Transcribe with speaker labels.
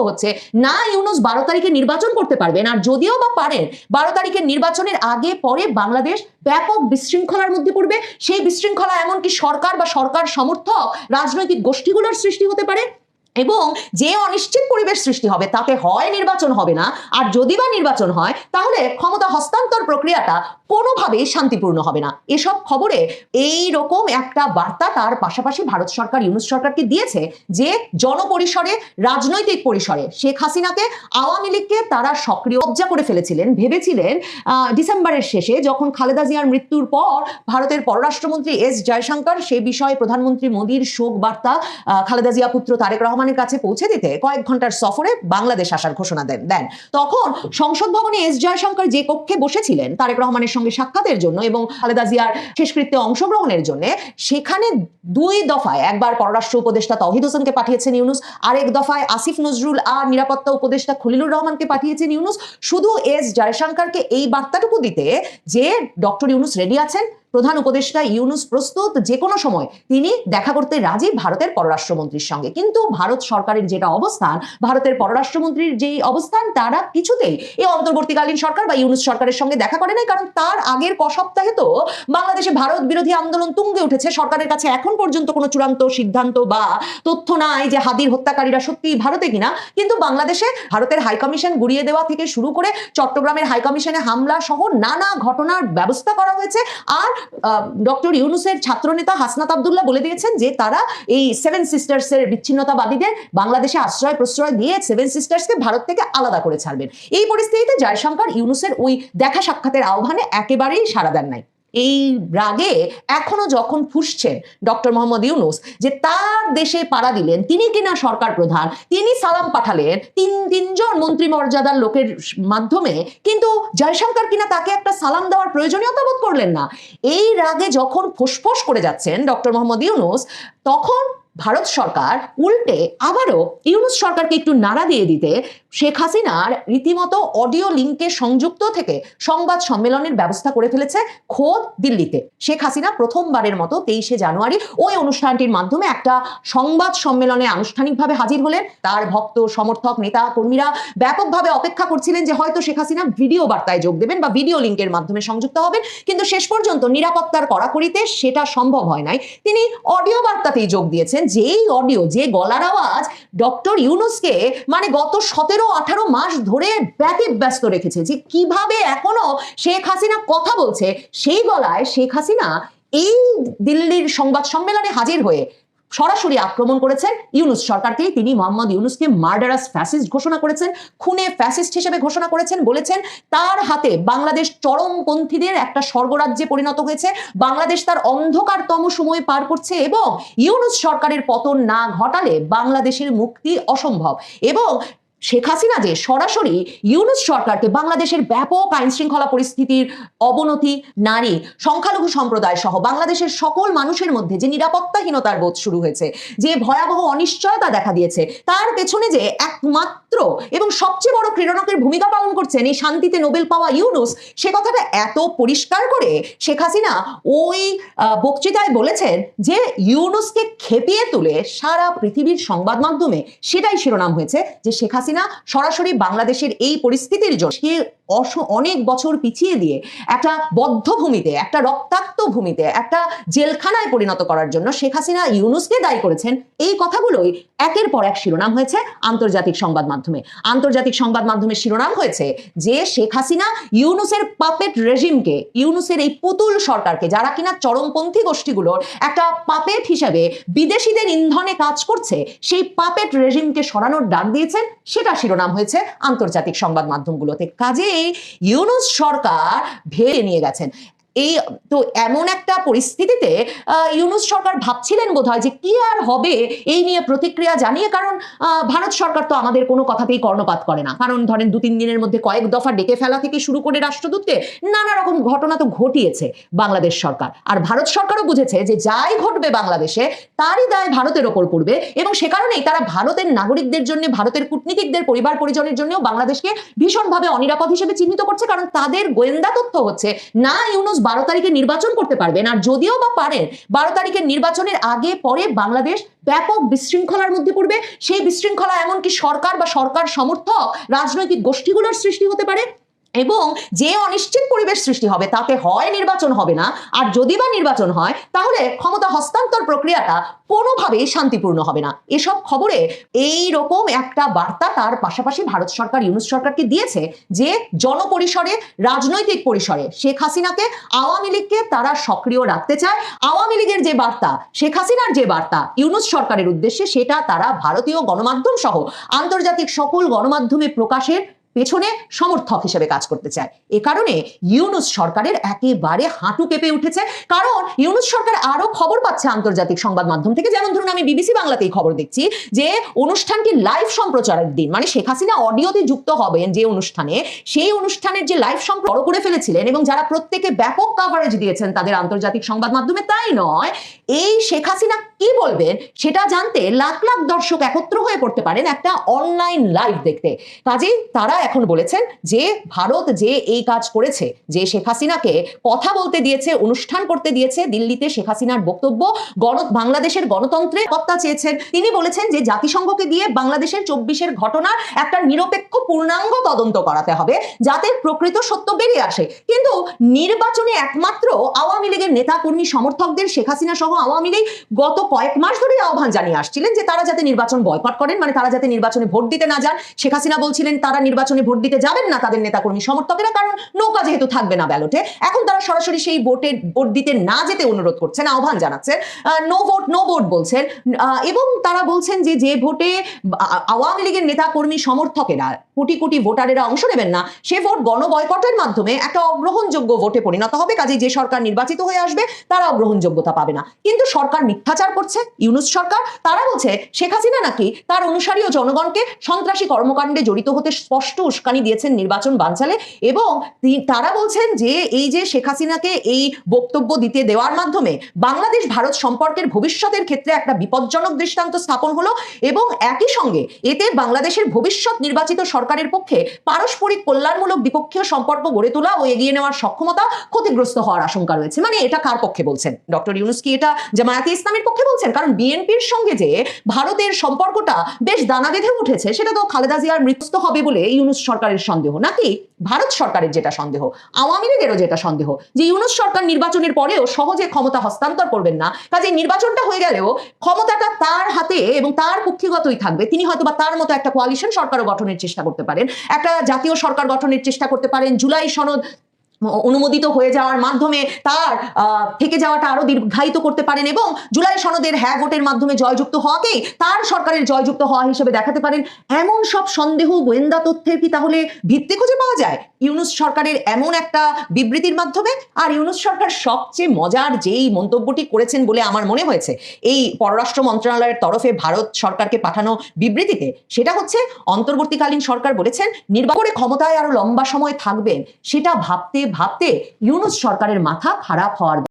Speaker 1: হচ্ছে না ইউনূস 12 তারিখে নির্বাচন করতে পারবেন, আর যদিও বা পারেন 12 তারিখের নির্বাচনের আগে পরে বাংলাদেশ ব্যাপক বিশৃঙ্খলার মধ্যে পড়বে। সেই বিশৃঙ্খলা এমনকি সরকার বা সরকার সমর্থক রাজনৈতিক গোষ্ঠীগুলোর সৃষ্টি হতে পারে, এবং যে অনিশ্চিত পরিবেশ সৃষ্টি হবে তাতে হয় নির্বাচন হবে না, আর যদি বা নির্বাচন হয় তাহলে ক্ষমতা হস্তান্তর প্রক্রিয়াটা কোনোভাবেই শান্তিপূর্ণ হবে না। এসব খবরে এই রকম একটা বার্তা তার পাশাপাশি ভারত সরকার ইউনূস সরকারকে দিয়েছে যে জনপরিসরে রাজনৈতিক পরিসরে শেখ হাসিনাকে, আওয়ামী লীগকে তারা সক্রিয় কব্জা করে ফেলেছিলেন। ভেবেছিলেন ডিসেম্বরের শেষে যখন খালেদা জিয়ার মৃত্যুর পর ভারতের পররাষ্ট্রমন্ত্রী এস জয়শঙ্কর সে বিষয়ে প্রধানমন্ত্রী মোদীর শোক বার্তা খালেদা জিয়া পুত্র তারেক রহমানের কাছে পৌঁছে দিতে কয়েক ঘন্টার সফরে বাংলাদেশ আসার ঘোষণা দেন। তখন সংসদ ভবনে এস জয়শঙ্কর যে কক্ষে বসেছিলেন তারেক রহমানের সঙ্গে সাক্ষাতের জন্য এবং খালেদা জিয়ার শেষকৃত্যে অংশগ্রহণের জন্য, সেখানে 2 দফায়, একবার পররাষ্ট্র উপদেষ্টা তৌহিদ হোসেনকে পাঠিয়েছেন ইউনূস, আরেক দফায় আসিফ নজরুল আর নিরাপত্তা উপদেষ্টা খলিলুর রহমানকে পাঠিয়েছেন ইউনূস, শুধু এস জয়শঙ্করকে এই বার্তাটুকু দিতে যে ডক্টর ইউনূস রেডি আছেন, প্রধান উপদেষ্টা ইউনূস প্রস্তুত, যে কোনো সময় তিনি দেখা করতে রাজি ভারতের পররাষ্ট্রমন্ত্রীর সঙ্গে। কিন্তু ভারত সরকারের যেটা অবস্থান, ভারতের পররাষ্ট্রমন্ত্রীর যেই অবস্থান, তারা কিছুতেই এই অন্তর্বর্তীকালীন সরকার বা ইউনূস সরকারের সঙ্গে দেখা করে নাই, কারণ তার আগের সপ্তাহে তো বাংলাদেশে ভারত বিরোধী আন্দোলন তুঙ্গে উঠেছে। সরকারের কাছে এখন পর্যন্ত কোনো চূড়ান্ত সিদ্ধান্ত বা তথ্য নাই যে হাদির হত্যাকারীরা সত্যি ভারতে কিনা, কিন্তু বাংলাদেশে ভারতের হাইকমিশন গুড়িয়ে দেওয়া থেকে শুরু করে চট্টগ্রামের হাইকমিশনে হামলা সহ নানা ঘটনার ব্যবস্থা করা হয়েছে। আর ডক্টর ইউনূসের ছাত্রনেতা হাসনাত আব্দুল্লাহ বলে দিয়েছেন যে তারা এই 7 সিস্টার্সের বিচ্ছিন্নতাবাদীদের বাংলাদেশে আশ্রয় প্রশ্রয় দিয়ে 7 সিস্টার্সকে ভারত থেকে আলাদা করে ছাড়বেন। এই পরিস্থিতিতে জয়শঙ্কর ইউনূসের ওই দেখা সাক্ষাতের আহ্বানে একেবারেই সাড়া দেন নাই। এই রাগে এখনো যখন ফুঁসছেন ডক্টর মোহাম্মদ ইউনূস যে তার দেশে পাড়া দিলেন, তিনি কিনা সরকার প্রধান, তিনি সালাম পাঠালেন তিনজন মন্ত্রী মর্যাদার লোকের মাধ্যমে, কিন্তু জয়শঙ্কর কিনা তাকে একটা সালাম দেওয়ার প্রয়োজনীয়তা বোধ করলেন না। এই রাগে যখন ফোঁসফোঁস করে যাচ্ছেন ডক্টর মোহাম্মদ ইউনূস, তখন ভারত সরকার উল্টে আবারও ইউনূস সরকারকে একটু নাড়া দিয়ে দিতে শেখ হাসিনার রীতিমতো অডিও লিঙ্কে সংযুক্ত থেকে সংবাদ সম্মেলনের ব্যবস্থা করে ফেলেছে খোদ দিল্লিতে। শেখ হাসিনা প্রথমবারের মতো 23শে জানুয়ারি ওই অনুষ্ঠানটির মাধ্যমে একটা সংবাদ সম্মেলনে আনুষ্ঠানিকভাবে হাজির হলেন। তার ভক্ত সমর্থক নেতা কর্মীরা ব্যাপকভাবে অপেক্ষা করছিলেন যে হয়তো শেখ হাসিনা ভিডিও বার্তায় যোগ দেবেন বা ভিডিও লিঙ্কের মাধ্যমে সংযুক্ত হবেন, কিন্তু শেষ পর্যন্ত নিরাপত্তার কড়াকড়িতে সেটা সম্ভব হয় নাই। তিনি অডিও বার্তাতেই যোগ দিয়েছেন, যেই অডিও, যে গলার আওয়াজ ডক্টর ইউনূসকে মানে গত 17-18 মাস ধরে ব্যতিব্যস্ত রেখেছে, যে কিভাবে এখনো শেখ হাসিনা কথা বলছে, সেই গলায় শেখ হাসিনা এই দিল্লির সংবাদ সম্মেলনে হাজির হয়ে সরাসরি আক্রমণ করেছেন ইউনূস সরকারকে। তিনি মোহাম্মদ ইউনূসকে মার্ডারাস ফ্যাসিস্ট ঘোষণা করেছেন, খুনে ফ্যাসিস্ট হিসেবে ঘোষণা করেছেন, বলেছেন তার হাতে বাংলাদেশ চরমপন্থীদের একটা স্বর্গরাজ্যে পরিণত হয়েছে, বাংলাদেশ তার অন্ধকারতম সময় পার করছে এবং ইউনূস সরকারের পতন না ঘটালে বাংলাদেশের মুক্তি অসম্ভব। এবং শেখ হাসিনা যে সরাসরি ইউনূস সরকারকে বাংলাদেশের ব্যাপক আইন শৃঙ্খলা পরিস্থিতির অবনতি, নারী, সংখ্যালঘু সম্প্রদায় সহ বাংলাদেশের সকল মানুষের মধ্যে যে নিরাপত্তাহীনতার বোধ শুরু হয়েছে, যে ভয়াবহ অনিশ্চয়তা দেখা দিয়েছে, তার পেছনে যে একমাত্র এবং সবচেয়ে বড় প্রেরণকের ভূমিকা পালন করছেন এই শান্তিতে নোবেল পাওয়া ইউনূস, সে কথাটা এত পরিষ্কার করে শেখ হাসিনা ওই বক্তৃতায় বলেছেন যে ইউনূসকে খেপিয়ে তুলে সারা পৃথিবীর সংবাদ মাধ্যমে সেটাই শিরোনাম হয়েছে যে শেখ হাসিনা সরাসরি বাংলাদেশের এই পরিস্থিতির জন্য অনেক বছর পিছিয়ে দিয়ে একটা বদ্ধ ভূমিতে, একটা রক্তাক্ত ভূমিতে, একটা জেলখানায় পরিণত করার জন্য শেখ হাসিনা ইউনূসকে দায়ী করেছেন। এই কথাগুলোই একের পর এক শিরোনাম হয়েছে আন্তর্জাতিক সংবাদ মাধ্যমে। আন্তর্জাতিক সংবাদ মাধ্যমের শিরোনাম হয়েছে যে শেখ হাসিনা ইউনূসের পাপেট রেজিমকে, ইউনূসের এই পুতুল সরকারকে, যারা কিনা চরমপন্থী গোষ্ঠীগুলোর একটা পাপেট হিসাবে বিদেশিদের ইন্ধনে কাজ করছে, সেই পাপেট রেজিমকে সরানোর ডাক দিয়েছেন, সেটা শিরোনাম হয়েছে আন্তর্জাতিক সংবাদ মাধ্যমগুলোতে। কাজে ইউনূস সরকার ভেঙে নিয়ে গেছেন। এই তো এমন একটা পরিস্থিতিতে ইউনূস সরকার ভাবছিলেন বোধহয় যে কি আর হবে এই নিয়ে প্রতিক্রিয়া জানিয়ে, কারণ ভারত সরকার তো আমাদের কোনো কথাতেই কর্ণপাত করে না। কারণ ধরেন 2-3 দিনের মধ্যে কয়েক দফা ডেকে ফেলা থেকে শুরু করে রাষ্ট্রদূতকে নানা রকম ঘটনা তো ঘটিয়েছে বাংলাদেশ সরকার। আর ভারত সরকারও বুঝেছে যে যাই ঘটবে বাংলাদেশে তারই দায় ভারতের ওপর পড়বে, এবং সে কারণেই তারা ভারতের নাগরিকদের জন্য, ভারতের কূটনীতিকদের পরিবার পরিজনের জন্য বাংলাদেশকে ভীষণভাবে অনিরাপদ হিসেবে চিহ্নিত করছে। কারণ তাদের গোয়েন্দা তথ্য হচ্ছে না ইউনূস 12 তারিখে নির্বাচন করতে পারবেন, আর যদিও বা পারেন 12 তারিখের নির্বাচনের আগে পরে বাংলাদেশ ব্যাপক বিশৃঙ্খলার মধ্যে পড়বে। সেই বিশৃঙ্খলা এমনকি সরকার বা সরকার সমর্থক রাজনৈতিক গোষ্ঠীগুলোর সৃষ্টি হতে পারে, এবং যে অনিশ্চিত পরিবেশ সৃষ্টি হবে তাতে হয় নির্বাচন হবে না, আর যদি বা নির্বাচন হয় তাহলে ক্ষমতা হস্তান্তর প্রক্রিয়াটা কোনোভাবেই শান্তিপূর্ণ হবে না। এসব খবরে এই রকম একটা বার্তা তার পাশাপাশি ভারত সরকার ইউনূস সরকারকে দিয়েছে যে জনপরিসরে, রাজনৈতিক পরিসরে শেখ হাসিনাকে, আওয়ামী লীগকে তারা সক্রিয় রাখতে চায়। আওয়ামী লীগের যে বার্তা, শেখ হাসিনার যে বার্তা ইউনূস সরকারের উদ্দেশ্যে, সেটা তারা ভারতীয় গণমাধ্যম সহ আন্তর্জাতিক সকল গণমাধ্যমে প্রকাশের পেছনে সমর্থক হিসেবে কাজ করতে চায়। এ কারণে ইউনূস সরকারের একেবারে হাঁটু কেঁপে উঠেছে, কারণ ইউনূস সরকার আরো খবর পাচ্ছে আন্তর্জাতিক সংবাদ মাধ্যম থেকে। যেমন ধরুন, আমি বিবিসি বাংলাতেই খবর দেখছি যে অনুষ্ঠানটি লাইভ সম্প্রচারের দিন, মানে শেখ হাসিনা অডিওতে যুক্ত হবেন যে অনুষ্ঠানে, সেই অনুষ্ঠানের যে লাইভ সম্প্রচার করে ফেলেছিলেন এবং যারা প্রত্যেকে ব্যাপক কাভারেজ দিয়েছেন তাদের আন্তর্জাতিক সংবাদ মাধ্যমে, তাই নয়, এই শেখ হাসিনা কি বলবেন সেটা জানতে লাখ লাখ দর্শক একত্র হয়ে পড়তে পারেন একটা অনলাইন লাইভ দেখতে। কাজেই তারা এখন বলেছেন যে ভারত যে এই কাজ করেছে, যে শেখ হাসিনাকে কথা বলতে দিয়েছে, অনুষ্ঠান করতে দিয়েছে, দিল্লিতে শেখ হাসিনার বক্তব্য বাংলাদেশের গণতন্ত্রে কর্তা চেয়েছেন, তিনি বলেছেন যে জাতিসংঘকে দিয়ে বাংলাদেশের 24-এর ঘটনার একটা নিরপেক্ষ পূর্ণাঙ্গ তদন্ত করাতে হবে যাতে প্রকৃত সত্য বেরিয়ে আসে। কিন্তু নির্বাচনে একমাত্র আওয়ামী লীগের নেতা কর্মী সমর্থকদের শেখ হাসিনা সহ আওয়ামী লীগ গত কয়েক মাস ধরে আহ্বান জানিয়ে আসছিলেন যে তারা যাতে নির্বাচন বয়কট করেন, মানে তারা যাতে নির্বাচনে ভোট দিতে না যান। শেখ হাসিনা বলছিলেন তারা নির্বাচনে ভোট দিতে যাবেন না, তাদের নেতাকর্মী সমর্থকেরা, কারণ নৌকা যেহেতু থাকবে না ব্যালটে। এখন তারা সরাসরি সেই ভোট দিতে না যেতে অনুরোধ করছেন, আহ্বান জানাচ্ছেন, নো ভোট নো ভোট বলছেন, এবং তারা বলছেন যে যে ভোটে আওয়ামী লীগের নেতাকর্মী সমর্থকেরা, কোটি কোটি ভোটারেরা অংশ নেবেন না, সে ভোট গণবয়কটের মাধ্যমে একটা অগ্রহণযোগ্য ভোটে পরিণত হবে। কাজেই যে সরকার নির্বাচিত হয়ে আসবে তারা অগ্রহণযোগ্যতা পাবে না। কিন্তু সরকার মিথ্যাচার করছে, ইউনূস সরকার। তারা বলছে শেখ হাসিনা নাকি তার অনুসারী ও জনগণকে সন্ত্রাসী কর্মকাণ্ডে জড়িত হতে স্পষ্ট উস্কানি দিয়েছেন নির্বাচন বানচালে, এবং তারা বলছেন যে এই যে শেখ হাসিনাকে এই বক্তব্য দিতে দেওয়ার মাধ্যমে বাংলাদেশ ভারত সম্পর্কের ভবিষ্যতের ক্ষেত্রে একটা বিপজ্জনক দৃষ্টান্ত স্থাপন হলো, এবং একই সঙ্গে এতে বাংলাদেশের ভবিষ্যৎ নির্বাচিত সরকারের পক্ষে পারস্পরিক কল্যাণমূলক দ্বিপক্ষীয় সম্পর্ক গড়ে তোলা ও এগিয়ে নেওয়ার সক্ষমতা ক্ষতিগ্রস্ত হওয়ার আশঙ্কা রয়েছে। মানে এটা কার পক্ষে বলছেন? ডক্টর ইউনূস কি এটা জামায়াতে ইসলামের পক্ষে বলছেন? কারণ বিএনপির সঙ্গে যে ভারতের সম্পর্কটা বেশ দানা বেঁধে উঠেছে, সেটা তো খালেদা জিয়ার মৃত্যু হবে বলে ইউনূস সরকারের সন্দেহ, নাকি ভারত সরকারের যেটা সন্দেহ, আওয়ামী লীগেরও যেটা সন্দেহ যে ইউনূস সরকার নির্বাচনের পরেও সহজে ক্ষমতা হস্তান্তর করবেন না। কাজে নির্বাচনটা হয়ে গেলেও ক্ষমতাটা তার হাতে এবং তার কক্ষিগতই থাকবে। তিনি হয়তো বা তার মতো একটা কোয়ালিশন সরকারও গঠনের চেষ্টা করতে পারেন, একটা জাতীয় সরকার গঠনের চেষ্টা করতে পারেন, জুলাই সনদ অনুমোদিত হয়ে যাওয়ার মাধ্যমে তার থেকে যাওয়াটা আরো দীর্ঘায়িত করতে পারেন, এবং জুলাই সনদের হ্যাঁ ভোটের মাধ্যমে জয়যুক্ত হওয়াকেই তার সরকারের জয়যুক্ত হওয়া হিসেবে দেখাতে পারেন। এমন সব সন্দেহ, গোয়েন্দা তথ্যের কি তাহলে ভিত্তি খুঁজে পাওয়া যায় ইউনূস সরকারের এমন একটা বিবৃতির মাধ্যমে? আর ইউনূস সরকার সবচেয়ে মজার যেই মন্তব্যটি করেছেন বলে আমার মনে হয়েছে এই পররাষ্ট্র মন্ত্রণালয়ের তরফে ভারত সরকারকে পাঠানো বিবৃতিতে, সেটা হচ্ছে অন্তর্বর্তীকালীন সরকার বলেছেন নির্বাচনে ক্ষমতায় আরো লম্বা সময় থাকবেন, সেটা ভাবতে ভাবতে ইউনূস সরকারের মাথা খারাপ হওয়ার